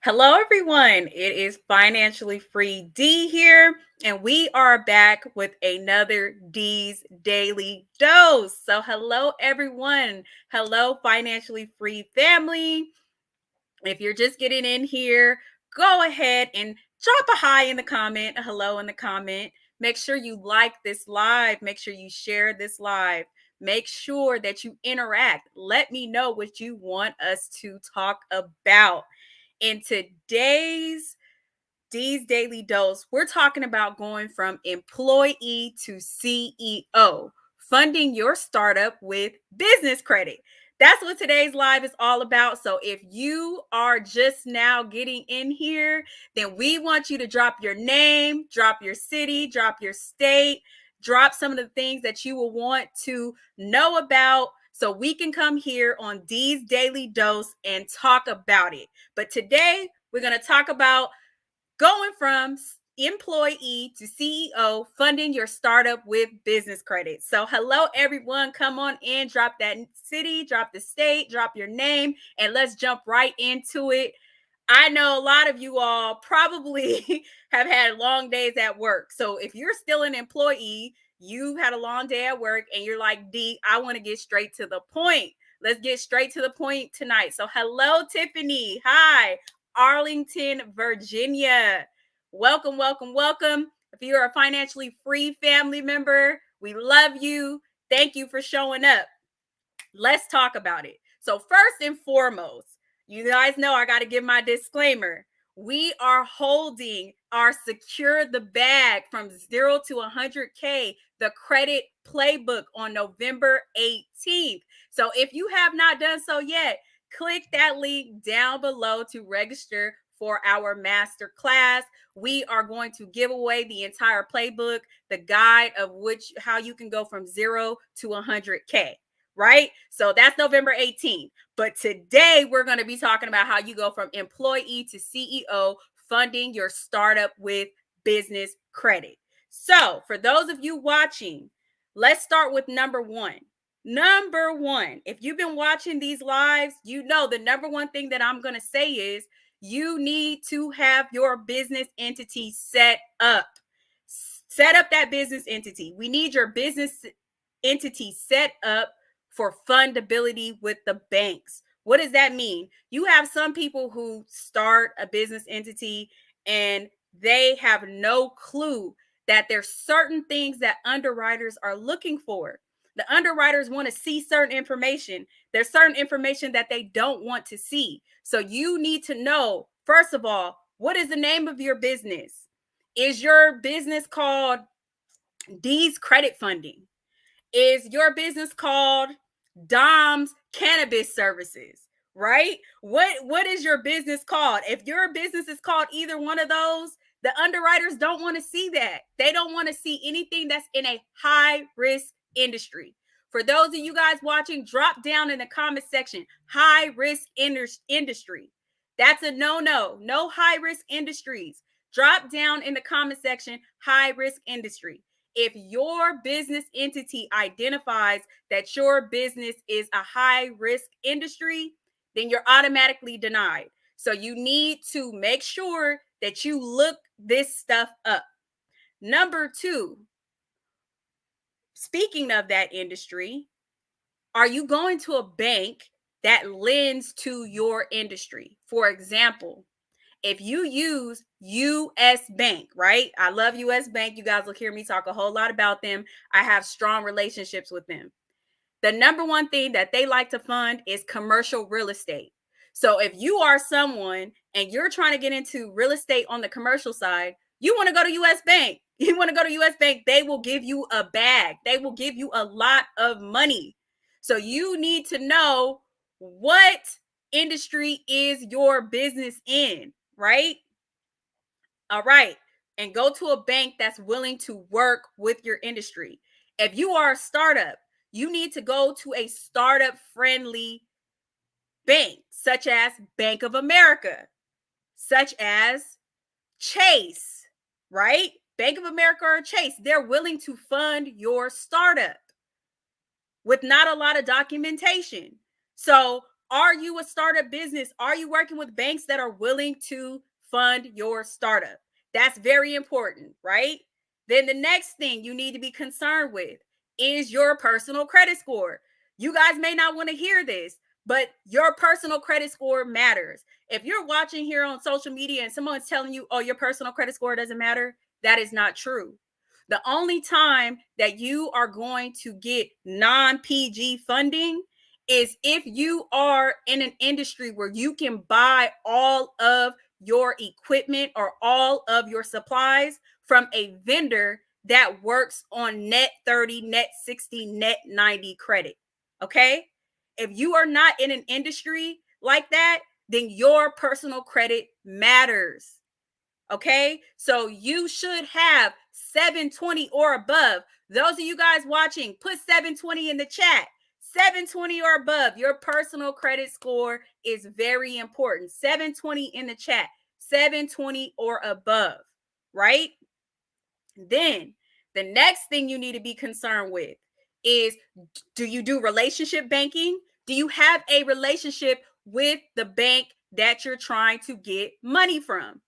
Hello, everyone. It is Financially Free Dee here, and we are back with another Dee's Daily Dose. So, hello, everyone. Hello, Financially Free family. If you're just getting in here, go ahead and drop a hi in the comment, a hello in the comment. Make sure you like this live. Make sure you share this live. Make sure that you interact. Let me know what you want us to talk about. In today's Dee's Daily Dose, we're talking about going from employee to CEO, funding your startup with business credit. That's what today's live is all about. So if you are just now getting in here, then we want you to drop your name, drop your city, drop your state, drop some of the things that you will want to know about so we can come here on Dee's Daily Dose and talk about it. But today we're going to talk about going from employee to CEO, funding your startup with business credit. So, hello, everyone. Come on in, drop that city, drop the state, drop your name, and let's jump right into it. I know a lot of you all probably have had long days at work. So, if you're still an employee, you've had a long day at work and you're like, Dee, I want to get straight to the point. Let's get straight to the point tonight. So, hello, Tiffany. Hi. Arlington, Virginia. Welcome, welcome, welcome. If you're a financially free family member, we love you. Thank you for showing up. Let's talk about it. So, first and foremost, you guys know I got to give my disclaimer. We are holding our Secure the Bag from 0 to 100K, the credit playbook, on November 18th. So, if you have not done so yet, click that link down below to register for our master class. We are going to give away the entire playbook, the guide of how you can go from 0 to 100K. Right? So that's November 18th. But today we're going to be talking about how you go from employee to CEO, funding your startup with business credit. So for those of you watching, let's start with number one. Number one, if you've been watching these lives, you know the number one thing that I'm going to say is you need to have your business entity set up. Set up that business entity. We need your business entity set up for fundability with the banks. What does that mean? You have some people who start a business entity and they have no clue that there's certain things that underwriters are looking for. The underwriters want to see certain information. There's certain information that they don't want to see. So you need to know, first of all, what is the name of your business? Is your business called Dee's Credit Funding? Is your business called Dom's Cannabis Services? Right? What is your business called? If your business is called either one of those, the underwriters don't want to see that. They don't want to see anything that's in a high risk industry. For those of you guys watching, drop down in the comment section, high risk industry. That's a no-no. No high risk industries. Drop down in the comment section, high risk industry. If your business entity identifies that your business is a high risk industry, then you're automatically denied. So you need to make sure that you look this stuff up. Number two, speaking of that industry, are you going to a bank that lends to your industry? For example, if you use US Bank, right? I love US Bank. You guys will hear me talk a whole lot about them. I have strong relationships with them. The number one thing that they like to fund is commercial real estate. So if you are someone and you're trying to get into real estate on the commercial side, you want to go to US Bank. You want to go to US Bank, they will give you a bag. They will give you a lot of money. So you need to know what industry is your business in, right? All right. And go to a bank that's willing to work with your industry. If you are a startup, you need to go to a startup friendly bank, such as Bank of America, such as Chase, right? Bank of America or Chase, they're willing to fund your startup with not a lot of documentation. So Are you a startup business? Are you working with banks that are willing to fund your startup? That's very important, right? Then the next thing you need to be concerned with is your personal credit score. You guys may not want to hear this, but your personal credit score matters. If you're watching here on social media and someone's telling you, oh, your personal credit score doesn't matter, that is not true. The only time that you are going to get non-PG funding is if you are in an industry where you can buy all of your equipment or all of your supplies from a vendor that works on net 30, net 60, net 90 credit. Okay? If you are not in an industry like that, then your personal credit matters. Okay, so you should have 720 or above. Those of you guys watching, put 720 in the chat. 720 or above. Your personal credit score is very important. 720 in the chat. 720 or above, right? Then the next thing you need to be concerned with is, do you do relationship banking? Do you have a relationship with the bank that you're trying to get money from?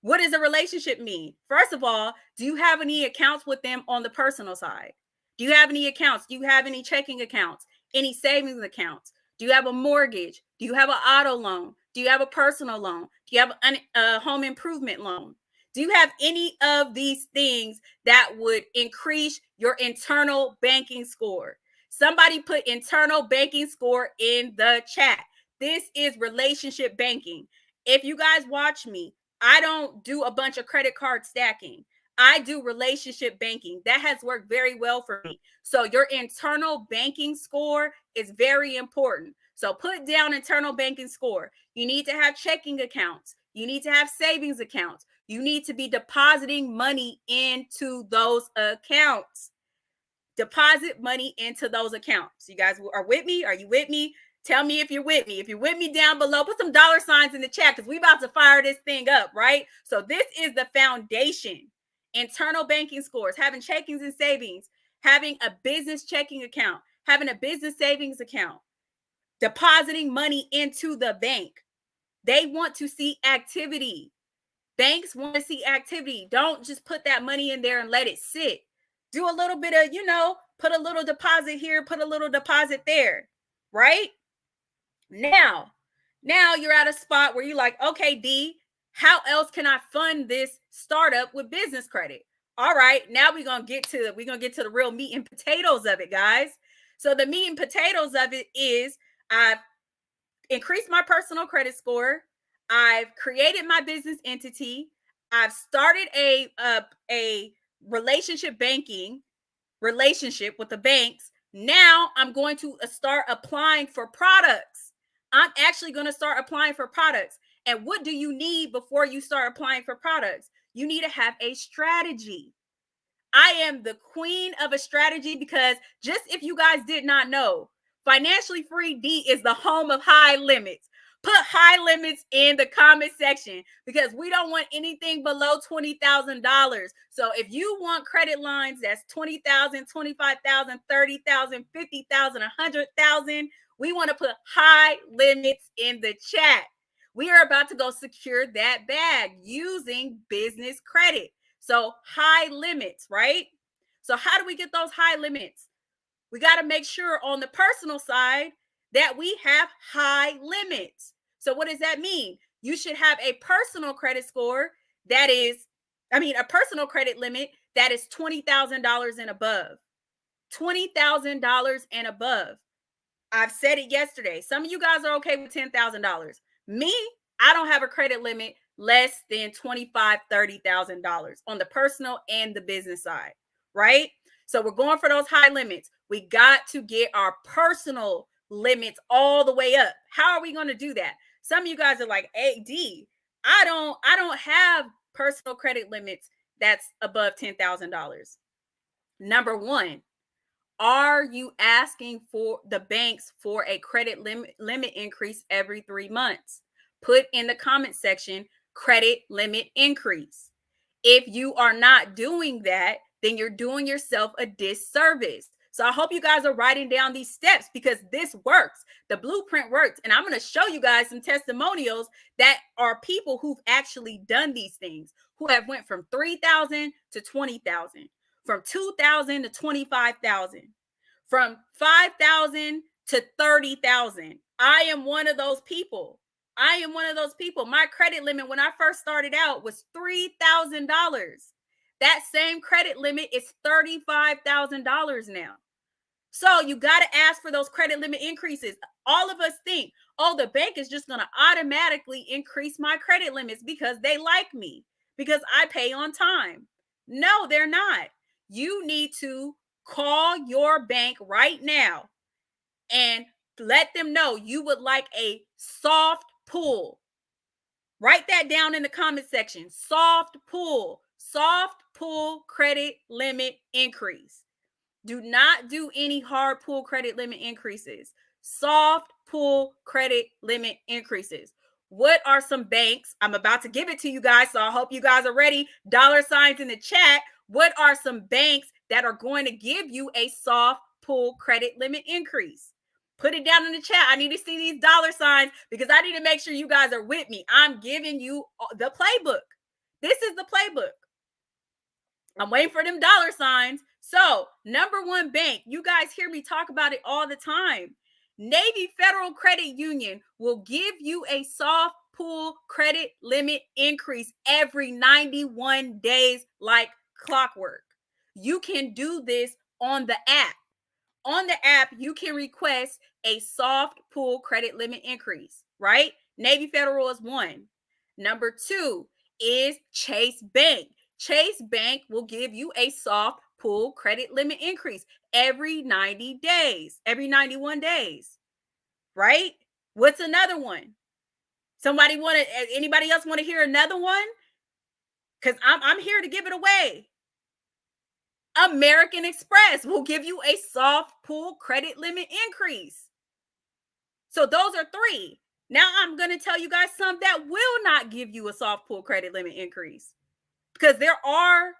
What does a relationship mean? First of all, do you have any accounts with them on the personal side? Do you have any accounts? Do you have any checking accounts? Any savings accounts? Do you have a mortgage? Do you have an auto loan? Do you have a personal loan? Do you have a home improvement loan? Do you have any of these things that would increase your internal banking score? Somebody put internal banking score in the chat. This is relationship banking. If you guys watch me, I don't do a bunch of credit card stacking. I do relationship banking. That has worked very well for me. So your internal banking score is very important. So put down internal banking score. You need to have checking accounts. You need to have savings accounts. You need to be depositing money into those accounts. Deposit money into those accounts. You guys are with me? Are you with me? Tell me if you're with me. If you're with me down below, put some dollar signs in the chat because we about to fire this thing up, right? So this is the foundation. Internal banking scores, having checkings and savings, having a business checking account, having a business savings account, depositing money into the bank. They want to see activity. Banks want to see activity. Don't just put that money in there and let it sit. Do a little bit of, put a little deposit here, put a little deposit there, right? Now you're at a spot where you're like, okay, D, how else can I fund this startup with business credit? All right, now we're gonna get to the real meat and potatoes of it, guys. So the meat and potatoes of it is I've increased my personal credit score. I've created my business entity. I've started a relationship banking relationship with the banks. Now I'm going to start applying for products. I'm actually going to start applying for products. And what do you need before you start applying for products? You need to have a strategy. I am the queen of a strategy because just if you guys did not know, Financially Free Dee is the home of high limits. Put high limits in the comment section because we don't want anything below $20,000. So if you want credit lines that's 20,000, 25,000, 30,000, 50,000, 100,000, we want to put high limits in the chat. We are about to go secure that bag using business credit. So high limits, right? So how do we get those high limits? We got to make sure on the personal side that we have high limits. So what does that mean? You should have a personal credit score a personal credit limit that is $20,000 and above. $20,000 and above. I've said it yesterday. Some of you guys are okay with $10,000. Me, I don't have a credit limit less than $25,000, $30,000 on the personal and the business side, right? So we're going for those high limits. We got to get our personal limits all the way up. How are we going to do that? Some of you guys are like, hey, D, I don't have personal credit limits that's above $10,000. Number one, are you asking for the banks for a credit limit increase every 3 months? Put in the comment section, credit limit increase. If you are not doing that, then you're doing yourself a disservice. So I hope you guys are writing down these steps because this works. The blueprint works. And I'm going to show you guys some testimonials that are people who've actually done these things, who have went from 3,000 to 20,000, from 2,000 to 25,000, from 5,000 to 30,000. I am one of those people. I am one of those people. My credit limit when I first started out was $3,000. That same credit limit is $35,000 now. So you got to ask for those credit limit increases. All of us think, oh, the bank is just going to automatically increase my credit limits because they like me, because I pay on time. No, they're not. You need to call your bank right now and let them know you would like a soft pull. Write that down in the comment section. Soft pull credit limit increase. Do not do any hard pull credit limit increases. Soft pull credit limit increases. What are some banks? I'm about to give it to you guys, so I hope you guys are ready. Dollar signs in the chat. What are some banks that are going to give you a soft pull credit limit increase? Put it down in the chat. I need to see these dollar signs because I need to make sure you guys are with me. I'm giving you the playbook. This is the playbook. I'm waiting for them dollar signs. So, number one bank, you guys hear me talk about it all the time. Navy Federal Credit Union will give you a soft pull credit limit increase every 91 days like clockwork. You can do this on the app. On the app, you can request a soft pull credit limit increase, right? Navy Federal is one. Number two is Chase Bank. Chase Bank will give you a soft pull credit limit increase every 90 days, every 91 days, right? What's another one? Anybody else want to hear another one? Because I'm here to give it away. American Express will give you a soft pull credit limit increase. So those are three. Now I'm going to tell you guys some that will not give you a soft pull credit limit increase because there are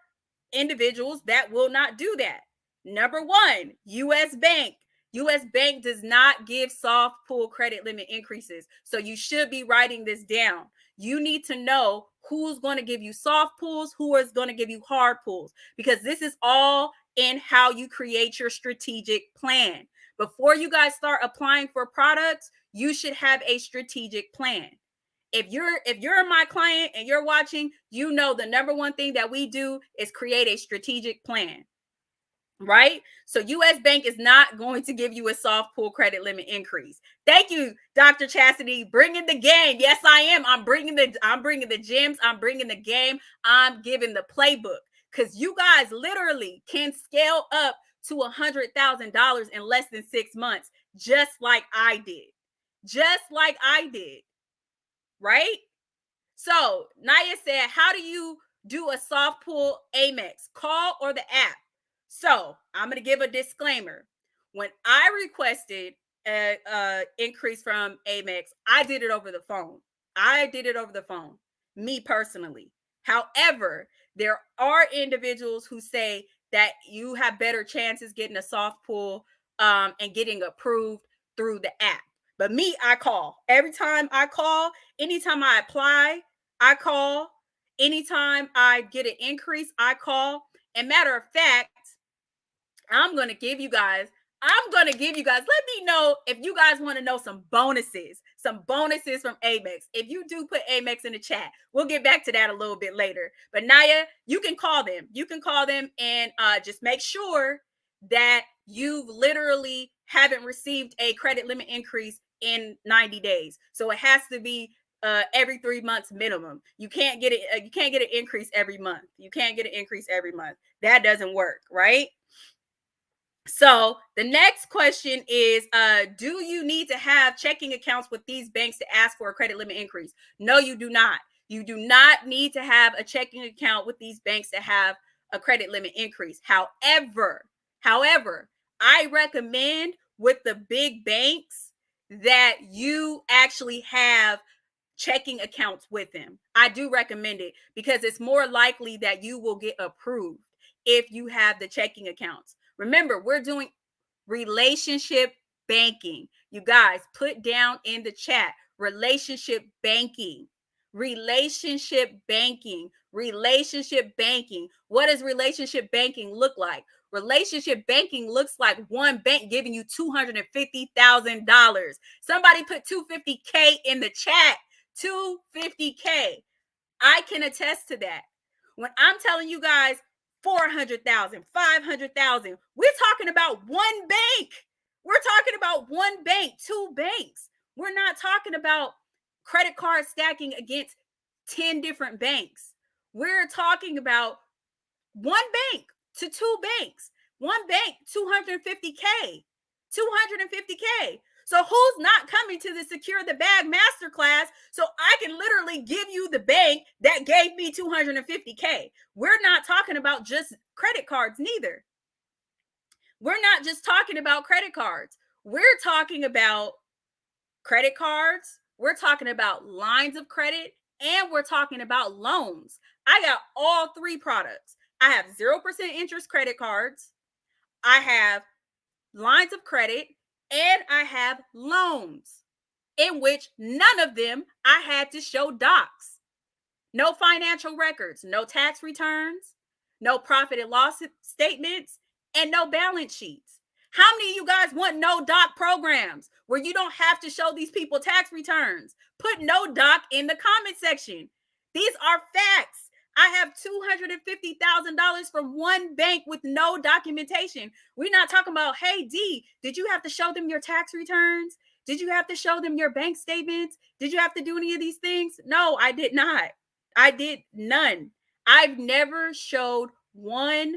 individuals that will not do that. Number one, US Bank. US Bank does not give soft pull credit limit increases. So you should be writing this down. You need to know who's going to give you soft pulls, who is going to give you hard pulls, because this is all in how you create your strategic plan. Before you guys start applying for products, you should have a strategic plan. If you're my client and you're watching, you know the number one thing that we do is create a strategic plan, right? So US Bank is not going to give you a soft pull credit limit increase. Thank you, Dr. Chastity, bringing the game. Yes, I am. I'm bringing the gems. I'm bringing the game. I'm giving the playbook because you guys literally can scale up to $100,000 in less than 6 months, just like I did. Just like I did. Right? So Naya said, how do you do a soft pull Amex? Call or the app? So I'm going to give a disclaimer. When I requested a increase from Amex, I did it over the phone. Me personally. However, there are individuals who say that you have better chances getting a soft pull and getting approved through the app. But me, I call. Every time I call, anytime I apply, I call. Anytime I get an increase, I call. And matter of fact, I'm going to give you guys, let me know if you guys want to know some bonuses from Amex. If you do put Amex in the chat, we'll get back to that a little bit later. But Naya, you can call them. You can call them and just make sure that you literally haven't received a credit limit increase in 90 days. So it has to be every 3 months minimum. You can't get it. You can't get an increase every month. That doesn't work, right? So the next question is, do you need to have checking accounts with these banks to ask for a credit limit increase? No, you do not. You do not need to have a checking account with these banks to have a credit limit increase. However, I recommend with the big banks that you actually have checking accounts with them. I do recommend it because it's more likely that you will get approved if you have the checking accounts. Remember, we're doing Relationship banking. You guys put down in the chat relationship banking. Relationship banking. Relationship banking. What does relationship banking look like? Relationship banking looks like one bank giving you $250,000. Somebody put 250K in the chat. 250K. I can attest to that. When I'm telling you guys 400,000, 500,000, we're talking about one bank. We're talking about one bank, two banks. We're not talking about credit card stacking against 10 different banks. We're talking about one bank to two banks. One bank, 250K. 250K. So who's not coming to the Secure the Bag Masterclass so I can literally give you the bank that gave me 250K? We're not talking about just credit cards neither. We're not just talking about credit cards. We're talking about credit cards. We're talking about lines of credit, and we're talking about loans. I got all three products. I have 0% interest credit cards. I have lines of credit, and I have loans, in which none of them I had to show docs. No financial records, no tax returns, no profit and loss statements, and no balance sheets. How many of you guys want no doc programs where you don't have to show these people tax returns? Put no doc in the comment section. These are facts. I have $250,000 from one bank with no documentation. We're not talking about, hey, D, did you have to show them your tax returns? Did you have to show them your bank statements? Did you have to do any of these things? No, I did not. I did none. I've never showed one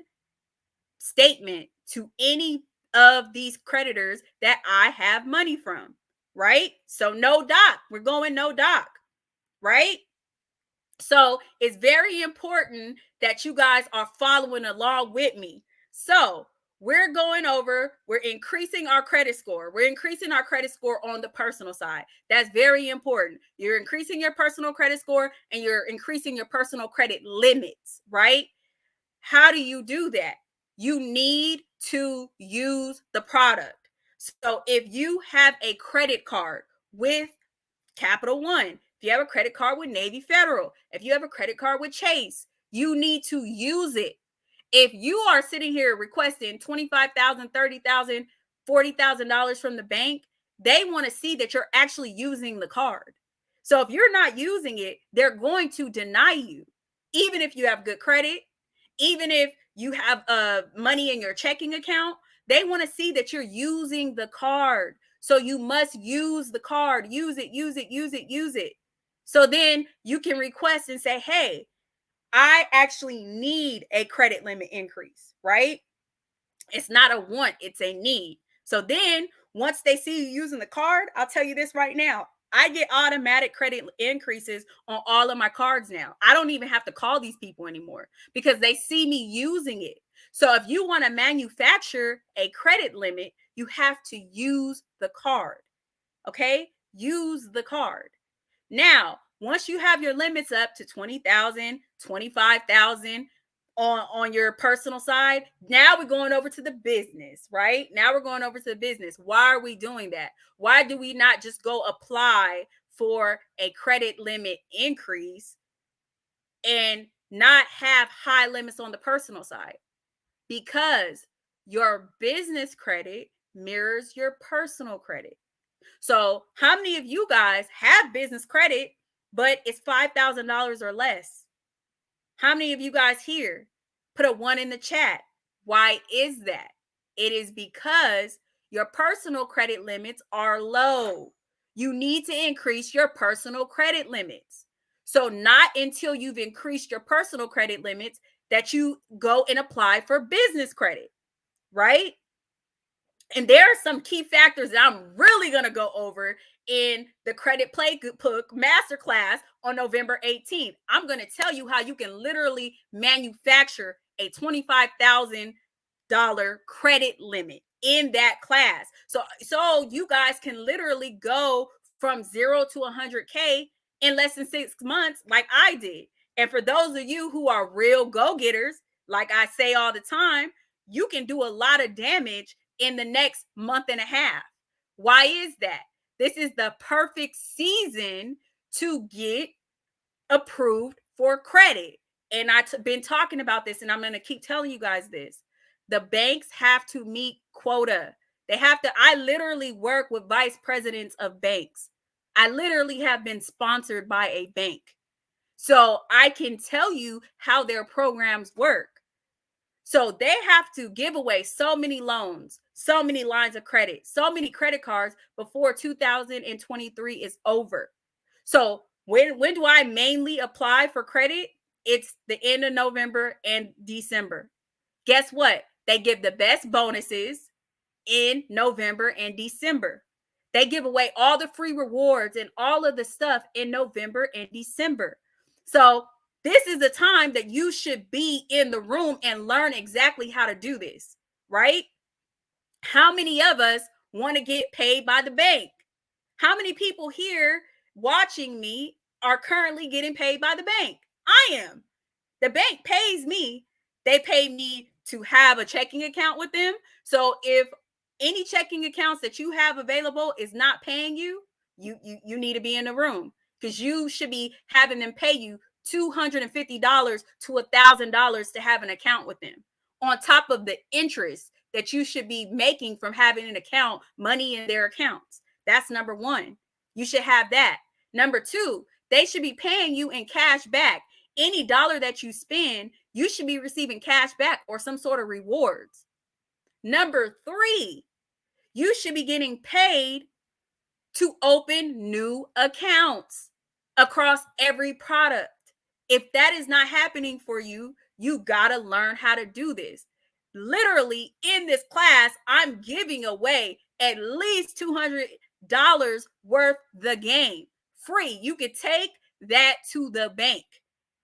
statement to any of these creditors that I have money from, right? So no doc. We're going no doc, right? So it's very important that you guys are following along with me. So we're going over, we're increasing our credit score. We're increasing our credit score on the personal side. That's very important. You're increasing your personal credit score and you're increasing your personal credit limits, right? How do you do that? You need to use the product. So if you have a credit card with Capital One, if you have a credit card with Navy Federal, if you have a credit card with Chase, you need to use it. If you are sitting here requesting $25,000, $30,000, $40,000 from the bank, they want to see that you're actually using the card. So if you're not using it, they're going to deny you, even if you have good credit, even if you have money in your checking account. They want to see that you're using the card. So you must use the card. Use it, use it, use it, use it. So then you can request and say, hey, I actually need a credit limit increase, right? It's not a want, it's a need. So then once they see you using the card, I'll tell you this right now. I get automatic credit increases on all of my cards now. I don't even have to call these people anymore because they see me using it. So if you want to manufacture a credit limit, you have to use the card. Okay? Use the card. Now, once you have your limits up to 20,000, 25,000 on your personal side, now we're going over to the business, right? Now we're going over to the business. Why are we doing that? Why do we not just go apply for a credit limit increase and not have high limits on the personal side? Because your business credit mirrors your personal credit. So how many of you guys have business credit, but it's $5,000 or less? How many of you guys here? Put a 1 in the chat. Why is that? It is because your personal credit limits are low. You need to increase your personal credit limits. So not until you've increased your personal credit limits that you go and apply for business credit, right? And there are some key factors that I'm really going to go over in the Credit Playbook Masterclass on November 18th. I'm going to tell you how you can literally manufacture a $25,000 credit limit in that class. So you guys can literally go from 0 to 100K in less than 6 months like I did. And for those of you who are real go-getters, like I say all the time, you can do a lot of damage in the next month and a half. Why is that? This is the perfect season to get approved for credit. And I've been talking about this, and I'm going to keep telling you guys this. The banks have to meet quota. They have to. I literally work with vice presidents of banks. I literally have been sponsored by a bank. So I can tell you how their programs work. So they have to give away so many loans, so many lines of credit, so many credit cards before 2023 is over. So when do I mainly apply for credit? It's the end of November and December. Guess what? They give the best bonuses in November and December. They give away all the free rewards and all of the stuff in November and December. So this is the time that you should be in the room and learn exactly how to do this, right? How many of us want to get paid by the bank? How many people here watching me are currently getting paid by the bank? I am. The bank pays me. They pay me to have a checking account with them. So if any checking accounts that you have available is not paying you, you need to be in the room, because you should be having them pay you $250 to $1,000 to have an account with them, on top of the interest that you should be making from having an account, money in their accounts. That's number one. You should have that. Number two, they should be paying you in cash back. Any dollar that you spend, you should be receiving cash back or some sort of rewards. Number three, you should be getting paid to open new accounts across every product. If that is not happening for you, you got to learn how to do this. Literally, in this class, I'm giving away at least $200 worth the game free. You could take that to the bank.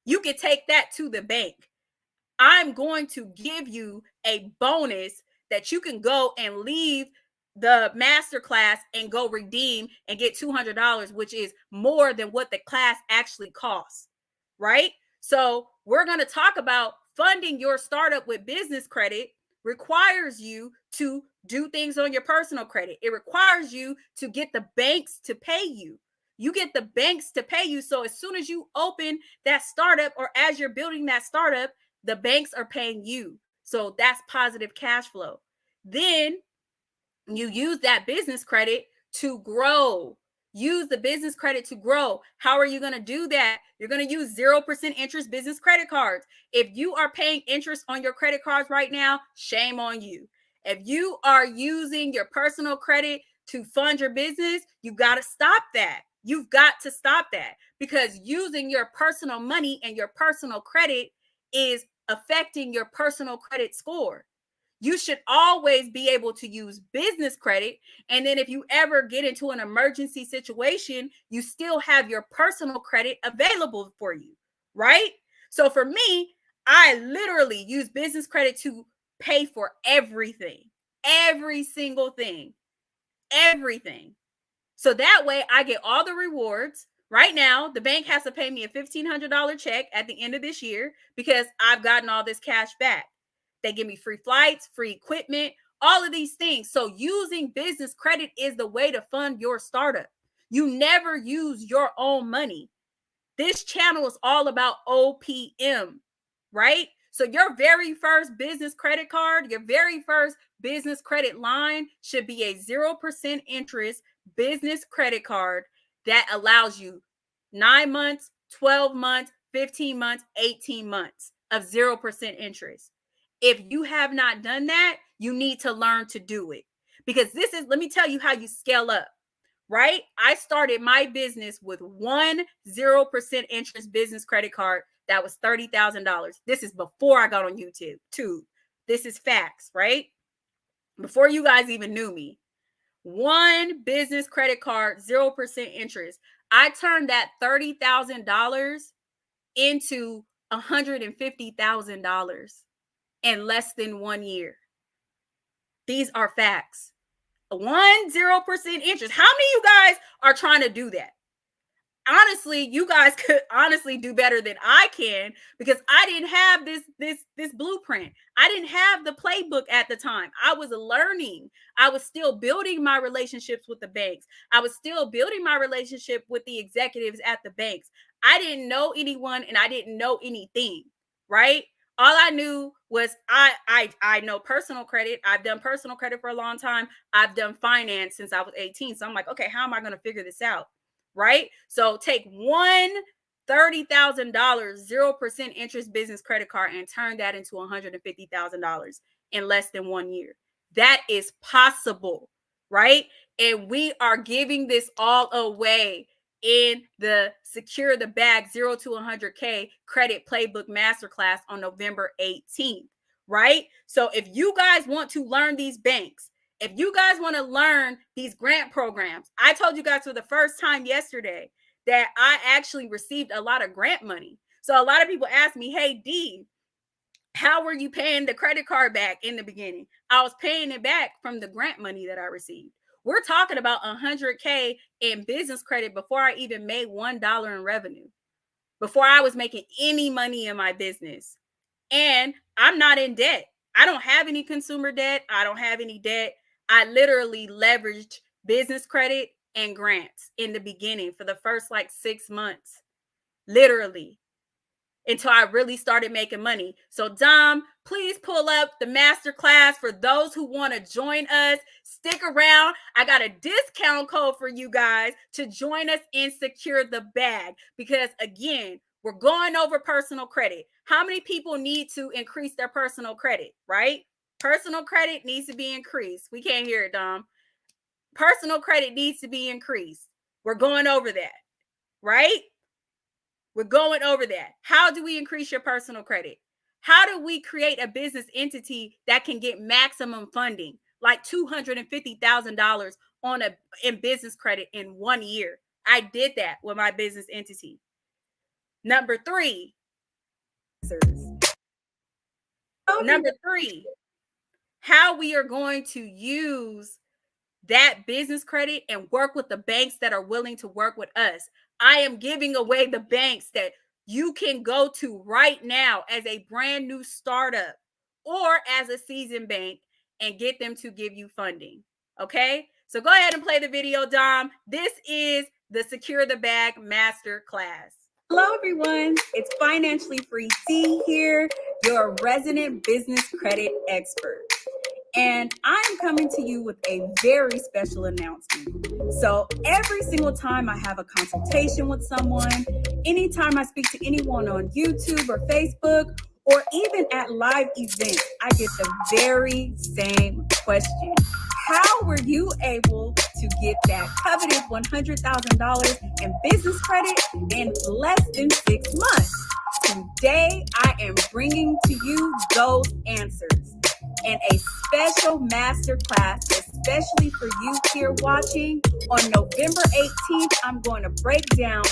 You could take that to the bank. I'm going to give you a bonus that you can go and leave the master class and go redeem and get $200, which is more than what the class actually costs, right? So we're going to talk about funding your startup with business credit requires you to do things on your personal credit. It requires you to get the banks to pay you. You get the banks to pay you. So as soon as you open that startup, or as you're building that startup, the banks are paying you. So that's positive cash flow. Then you use that business credit to grow. Use the business credit to grow. How are you going to do that? You're going to use 0% interest business credit cards. If you are paying interest on your credit cards right now, shame on you. If you are using your personal credit to fund your business, you got to stop that. You've got to stop that, because using your personal money and your personal credit is affecting your personal credit score. You should always be able to use business credit. And then if you ever get into an emergency situation, you still have your personal credit available for you, right? So for me, I literally use business credit to pay for everything, every single thing, everything. So that way I get all the rewards. Right now, the bank has to pay me a $1,500 check at the end of this year because I've gotten all this cash back. They give me free flights, free equipment, all of these things. So using business credit is the way to fund your startup. You never use your own money. This channel is all about OPM, right? So your very first business credit card, your very first business credit line should be a 0% interest business credit card that allows you 9 months, 12 months, 15 months, 18 months of 0% interest. If you have not done that, you need to learn to do it, because this is, let me tell you how you scale up, right? I started my business with 0% interest business credit card that was $30,000. This is before I got on YouTube, too. This is facts, right? Before you guys even knew me. One business credit card, 0% interest. I turned that $30,000 into $150,000 in less than 1 year. These are facts. 0% interest. How many of you guys are trying to do that? honestly, you guys could honestly do better than I can, because I didn't have this blueprint. I didn't have the playbook at the time. I was learning. I was still building my relationships with the banks. I was still building my relationship with the executives at the banks. I didn't know anyone and I didn't know anything, right? All I knew was I know personal credit. I've done personal credit for a long time. I've done finance since I was 18. So I'm like, okay, how am I going to figure this out? Right? So take one $30,000 0% interest business credit card and turn that into $150,000 in less than 1 year. That is possible, right? And we are giving this all away in the Secure the Bag 0 to 100K Credit Playbook Masterclass on November 18th, right? So if you guys want to learn these banks, if you guys want to learn these grant programs, I told you guys for the first time yesterday that I actually received a lot of grant money. So a lot of people ask me, hey, Dee, how were you paying the credit card back in the beginning? I was paying it back from the grant money that I received. We're talking about 100K in business credit before I even made $1 in revenue, before I was making any money in my business. And I'm not in debt. I don't have any consumer debt. I don't have any debt. I literally leveraged business credit and grants in the beginning for the first like 6 months, literally, until I really started making money. So Dom, please pull up the master class for those who want to join us. Stick around. I got a discount code for you guys to join us in Secure the Bag, because again, we're going over personal credit. How many people need to increase their personal credit, right? Personal credit needs to be increased. We can't hear it, Dom. Personal credit needs to be increased. We're going over that, right? We're going over that. How do we increase your personal credit? How do we create a business entity that can get maximum funding, like $250,000 in business credit in 1 year? I did that with my business entity. Number three, how we are going to use that business credit and work with the banks that are willing to work with us. I am giving away the banks that you can go to right now as a brand new startup or as a seasoned bank and get them to give you funding. Okay, so go ahead and play the video, Dom. This is the Secure the Bag Master Class. Hello, everyone. It's Financially Free Dee here, your resident business credit expert. And I'm coming to you with a very special announcement. So every single time I have a consultation with someone, anytime I speak to anyone on YouTube or Facebook, or even at live events, I get the very same question. How were you able to get that coveted $100,000 in business credit in less than 6 months? Today, I am bringing to you those answers and a special masterclass, especially for you here watching. On November 18th, I'm going to break down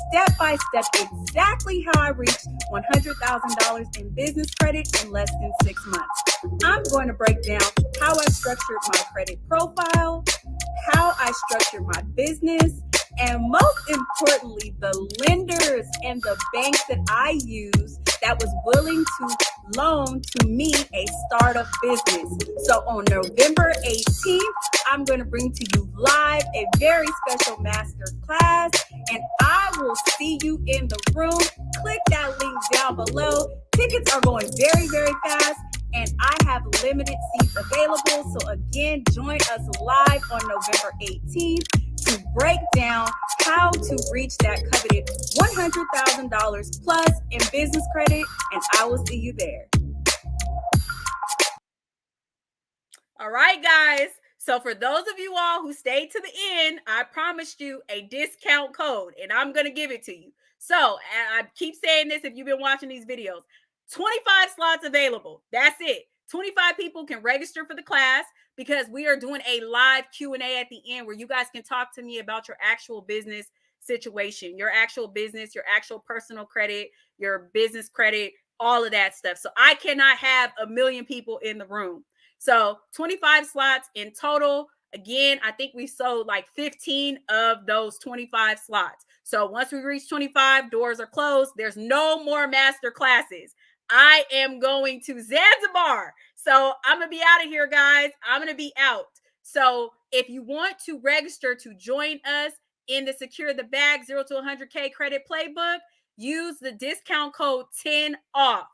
step by step exactly how I reached $100,000 in business credit in less than 6 months. I'm going to break down how I structured my credit profile, how I structured my business, and most importantly, the lenders and the banks that I use that was willing to loan to me a startup business. So on November 18th, I'm going to bring to you live a very special master class, and I will see you in the room. Click that link down below. Tickets are going very, very fast, and I have limited seats available. So again, join us live on November 18th to break down how to reach that coveted $100,000 plus in business credit, and I will see you there. All right, guys. So for those of you all who stayed to the end, I promised you a discount code, and I'm going to give it to you. So I keep saying this if you've been watching these videos. 25 slots available. That's it. 25 people can register for the class, because we are doing a live Q&A at the end where you guys can talk to me about your actual business situation, your actual business, your actual personal credit, your business credit, all of that stuff. So I cannot have a million people in the room. So 25 slots in total. Again, I think we sold like 15 of those 25 slots. So once we reach 25, doors are closed. There's no more master classes. I am going to Zanzibar. So I'm going to be out of here, guys. I'm going to be out. So if you want to register to join us in the Secure the Bag 0 to 100K credit playbook, use the discount code 10 off.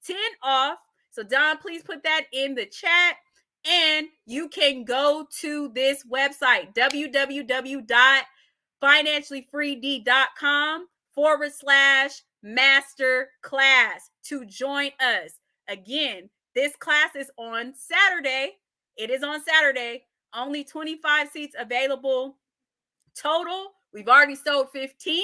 10 off. So Don, please put that in the chat. And you can go to this website, www.financiallyfreed.com/masterclass to join us. Again, this class is on Saturday. It is on Saturday. Only 25 seats available total. We've already sold 15.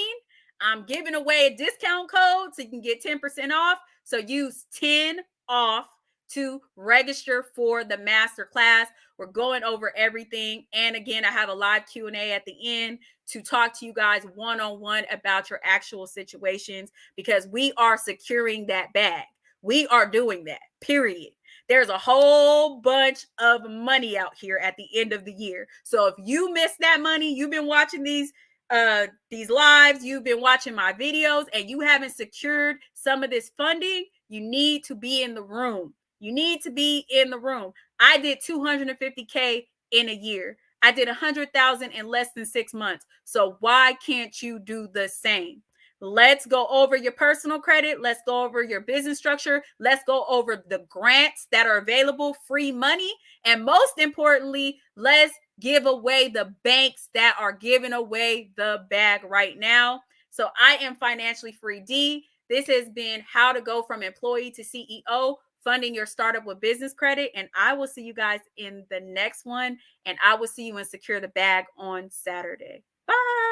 I'm giving away a discount code so you can get 10% off. So use 10 off to register for the master class. We're going over everything. And again, I have a live Q&A at the end to talk to you guys one-on-one about your actual situations, because we are securing that bag. We are doing that, period. There's a whole bunch of money out here at the end of the year. So if you miss that money, you've been watching these lives, you've been watching my videos, and you haven't secured some of this funding, you need to be in the room. You need to be in the room. I did 250K in a year. I did 100,000 in less than 6 months. So why can't you do the same? Let's go over your personal credit. Let's go over your business structure. Let's go over the grants that are available, free money. And most importantly, let's give away the banks that are giving away the bag right now. So I am Financially Free Dee. This has been how to go from employee to CEO, funding your startup with business credit. And I will see you guys in the next one. And I will see you in Secure the Bag on Saturday. Bye.